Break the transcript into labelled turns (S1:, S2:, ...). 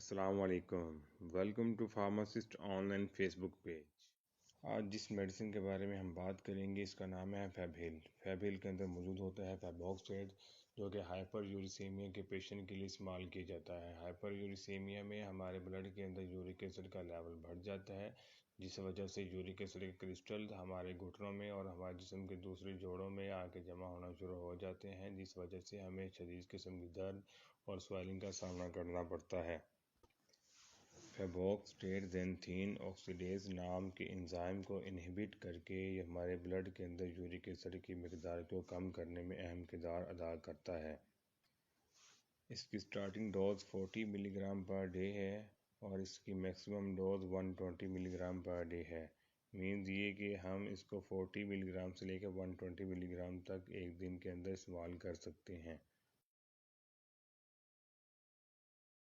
S1: अस्सलाम वालेकुम। Welcome to pharmacist online Facebook page. आज जिस मेडिसिन के बारे में हम बात करेंगे इसका नाम है फैबहिल। फैबहिल के अंदर मौजूद होता है फैबोक्सेट, जो कि हाइपर यूरिसीमिया के पेशेंट के लिए इस्तेमाल किया जाता है। हाइपर यूरिसीमिया में हमारे ब्लड के अंदर यूरिक एसिड का लेवल बढ़ जाता है, जिस वजह से यूरिक एसिड के क्रिस्टल हमारे घुटनों में और हमारे जिस्म के दूसरे जोड़ों में आके जमा होना शुरू हो जाते हैं, जिस वजह से हमें शदीद किस्म की दर्द और स्वेलिंग का सामना करना पड़ता है। फैबोक्सेट ज़ैंथीन ऑक्सीडेज नाम के एंजाइम को इनहिबिट करके ये हमारे ब्लड के अंदर यूरिक एसिड की मिकदार को कम करने में अहम किरदार अदा करता है। इसकी starting dose 40 milligram per day है और इसकी maximum dose 120 milligram per day है। मीन्स ये कि हम इसको 40 मिलीग्राम से लेकर 120 मिलीग्राम तक एक दिन के अंदर इस्तेमाल कर सकते हैं।